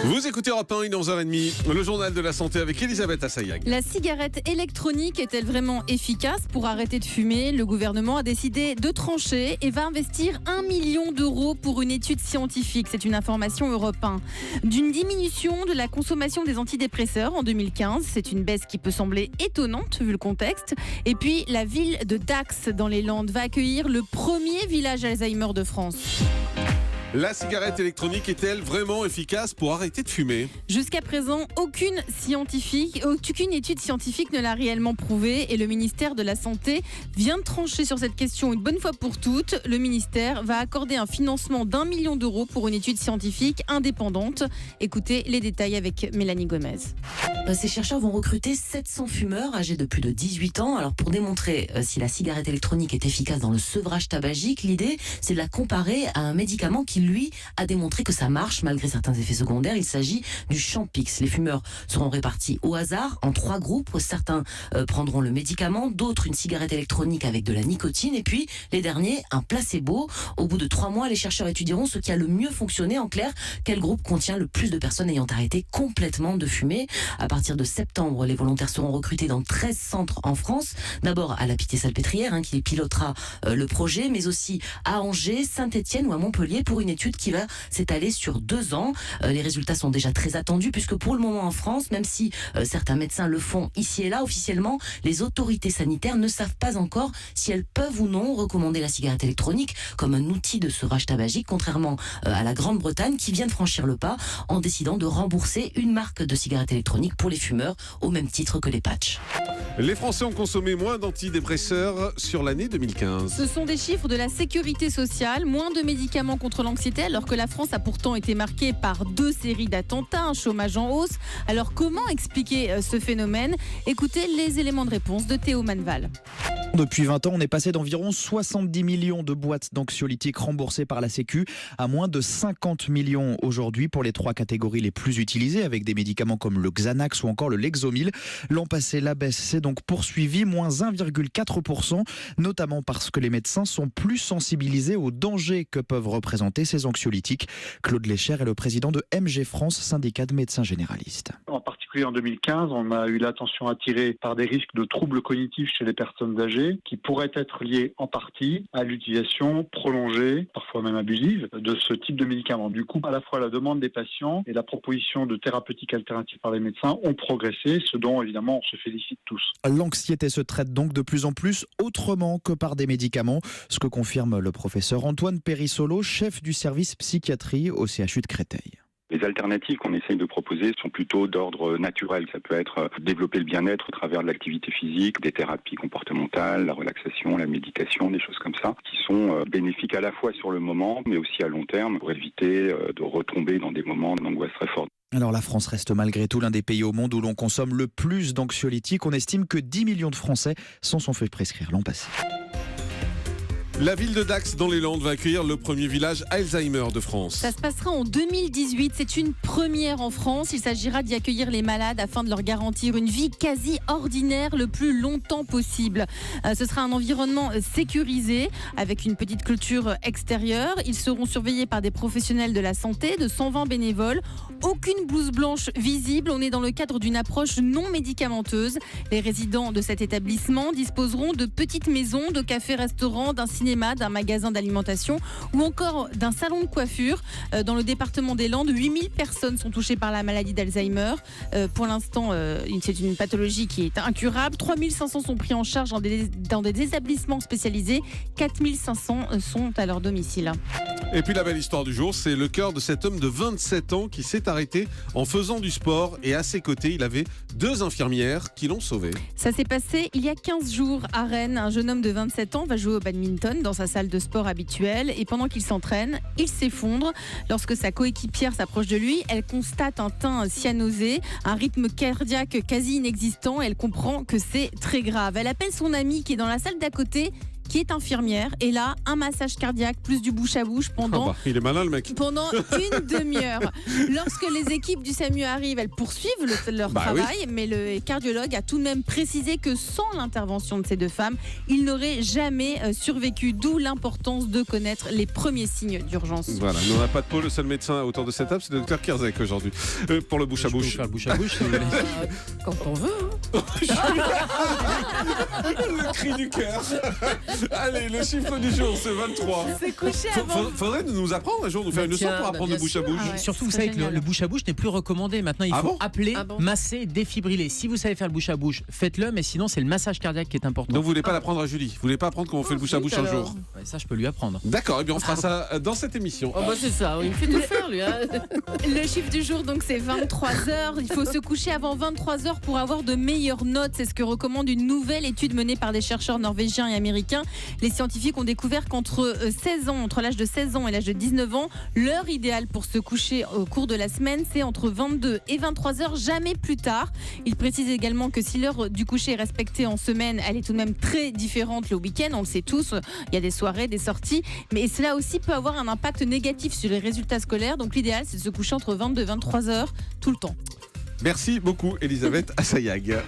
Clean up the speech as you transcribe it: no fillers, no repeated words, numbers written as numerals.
Vous écoutez Europe 1, il est 11h30, le journal de la santé avec Elisabeth Assayag. La cigarette électronique est-elle vraiment efficace pour arrêter de fumer ? Le gouvernement a décidé de trancher et va investir 1 million d'euros pour une étude scientifique. C'est une information Europe 1. D'une diminution de la consommation des antidépresseurs en 2015. C'est une baisse qui peut sembler étonnante vu le contexte. Et puis la ville de Dax dans les Landes va accueillir le premier village Alzheimer de France. La cigarette électronique est-elle vraiment efficace pour arrêter de fumer ? Jusqu'à présent, aucune étude scientifique ne l'a réellement prouvé et le ministère de la Santé vient de trancher sur cette question une bonne fois pour toutes. Le ministère va accorder un financement d'1 million d'euros pour une étude scientifique indépendante. Écoutez les détails avec Mélanie Gomez. Ces chercheurs vont recruter 700 fumeurs âgés de plus de 18 ans. Alors pour démontrer si la cigarette électronique est efficace dans le sevrage tabagique, l'idée c'est de la comparer à un médicament qui lui a démontré que ça marche malgré certains effets secondaires. Il s'agit du Champix. Les fumeurs seront répartis au hasard en 3 groupes. Certains prendront le médicament, d'autres une cigarette électronique avec de la nicotine et puis les derniers un placebo. Au bout de 3 mois, les chercheurs étudieront ce qui a le mieux fonctionné. En clair, quel groupe contient le plus de personnes ayant arrêté complètement de fumer. À partir de septembre, les volontaires seront recrutés dans 13 centres en France. D'abord à la Pitié-Salpêtrière qui pilotera le projet, mais aussi à Angers, Saint-Étienne ou à Montpellier pour une étude qui va s'étaler sur 2 ans. Les résultats sont déjà très attendus puisque pour le moment en France, même si certains médecins le font ici et là, officiellement, les autorités sanitaires ne savent pas encore si elles peuvent ou non recommander la cigarette électronique comme un outil de sevrage tabagique, contrairement à la Grande-Bretagne qui vient de franchir le pas en décidant de rembourser une marque de cigarette électronique pour les fumeurs au même titre que les patchs. Les Français ont consommé moins d'antidépresseurs sur l'année 2015. Ce sont des chiffres de la sécurité sociale, moins de médicaments contre l'anxiété alors que la France a pourtant été marquée par 2 séries d'attentats, un chômage en hausse. Alors comment expliquer ce phénomène ? Écoutez les éléments de réponse de Théo Manval. Depuis 20 ans, on est passé d'environ 70 millions de boîtes d'anxiolytiques remboursées par la Sécu à moins de 50 millions aujourd'hui pour les 3 catégories les plus utilisées avec des médicaments comme le Xanax ou encore le Lexomil. L'an passé, la baisse s'est donc poursuivie, moins 1,4%, notamment parce que les médecins sont plus sensibilisés aux dangers que peuvent représenter ces anxiolytiques. Claude Lécher est le président de MG France, syndicat de médecins généralistes. En particulier en 2015, on a eu l'attention attirée par des risques de troubles cognitifs chez les personnes âgées qui pourraient être liés en partie à l'utilisation prolongée, parfois même abusive, de ce type de médicaments. Du coup, à la fois la demande des patients et la proposition de thérapeutiques alternatives par les médecins ont progressé, ce dont évidemment on se félicite tous. L'anxiété se traite donc de plus en plus autrement que par des médicaments, ce que confirme le professeur Antoine Périssolo, chef du service psychiatrie au CHU de Créteil. Les alternatives qu'on essaye de proposer sont plutôt d'ordre naturel. Ça peut être développer le bien-être au travers de l'activité physique, des thérapies comportementales, la relaxation, la méditation, des choses comme ça, qui sont bénéfiques à la fois sur le moment, mais aussi à long terme pour éviter de retomber dans des moments d'angoisse très forte. Alors la France reste malgré tout l'un des pays au monde où l'on consomme le plus d'anxiolytiques. On estime que 10 millions de Français s'en sont fait prescrire l'an passé. La ville de Dax dans les Landes va accueillir le premier village Alzheimer de France. Ça se passera en 2018. C'est une première en France. Il s'agira d'y accueillir les malades afin de leur garantir une vie quasi ordinaire le plus longtemps possible. Ce sera un environnement sécurisé avec une petite clôture extérieure. Ils seront surveillés par des professionnels de la santé, de 120 bénévoles. Aucune blouse blanche visible. On est dans le cadre d'une approche non médicamenteuse. Les résidents de cet établissement disposeront de petites maisons, de cafés-restaurants, d'un cinéma, d'un magasin d'alimentation ou encore d'un salon de coiffure. Dans le département des Landes, 8000 personnes sont touchées par la maladie d'Alzheimer. Pour l'instant, c'est une pathologie qui est incurable. 3500 sont pris en charge dans des établissements spécialisés. 4500 sont à leur domicile. Et puis la belle histoire du jour, c'est le cœur de cet homme de 27 ans qui s'est arrêté en faisant du sport et à ses côtés, il avait 2 infirmières qui l'ont sauvé. Ça s'est passé il y a 15 jours à Rennes. Un jeune homme de 27 ans va jouer au badminton dans sa salle de sport habituelle et pendant qu'il s'entraîne, il s'effondre. Lorsque sa coéquipière s'approche de lui, elle constate un teint cyanosé, un rythme cardiaque quasi inexistant et elle comprend que c'est très grave. Elle appelle son ami qui est dans la salle d'à côté qui est infirmière. Et là, un massage cardiaque plus du bouche à bouche pendant il est malin le mec. pendant une demi-heure. Lorsque les équipes du SAMU arrivent, elles poursuivent leur travail, mais le cardiologue a tout de même précisé que sans l'intervention de ces deux femmes, il n'aurait jamais survécu, d'où l'importance de connaître les premiers signes d'urgence. Voilà, nous on n'a pas de Paul, le seul médecin autour de cette table, c'est le docteur Kierzek aujourd'hui, pour le bouche à Je peux vous bouche. faire le bouche à bouche si vous voulez. Quand on veut. Hein. Le cri du cœur. Allez, le chiffre du jour, c'est 23. Se coucher avant. Faudrait nous apprendre un jour, nous faire une leçon pour apprendre le bouche à bouche. Ah ouais. Surtout, vous ce savez serait que le génial. bouche à bouche n'est plus recommandé. Maintenant, il Ah faut bon appeler, Ah bon masser, défibriller. Si vous savez faire le bouche à bouche, faites-le, mais sinon, c'est le massage cardiaque qui est important. Donc vous voulez pas l'apprendre à Julie? Vous voulez pas apprendre comment on fait le bouche à bouche un alors. jour? Ouais, ça, je peux lui apprendre. D'accord, et bien on fera ça dans cette émission. Oh bah c'est ça, il me fait tout faire lui. Hein. Le chiffre du jour, donc, c'est 23h. Il faut se coucher avant 23h pour avoir de meilleures notes. C'est ce que recommande une nouvelle étude menée par des chercheurs norvégiens et américains. Les scientifiques ont découvert qu'entre 16 ans, entre l'âge de 16 ans et l'âge de 19 ans, l'heure idéale pour se coucher au cours de la semaine, c'est entre 22 et 23h, jamais plus tard. Il précise également que si l'heure du coucher est respectée en semaine, elle est tout de même très différente le week-end. On le sait tous, il y a des soirées, des sorties, mais cela aussi peut avoir un impact négatif sur les résultats scolaires. Donc l'idéal, c'est de se coucher entre 22 et 23h tout le temps. Merci beaucoup, Elisabeth Assayag.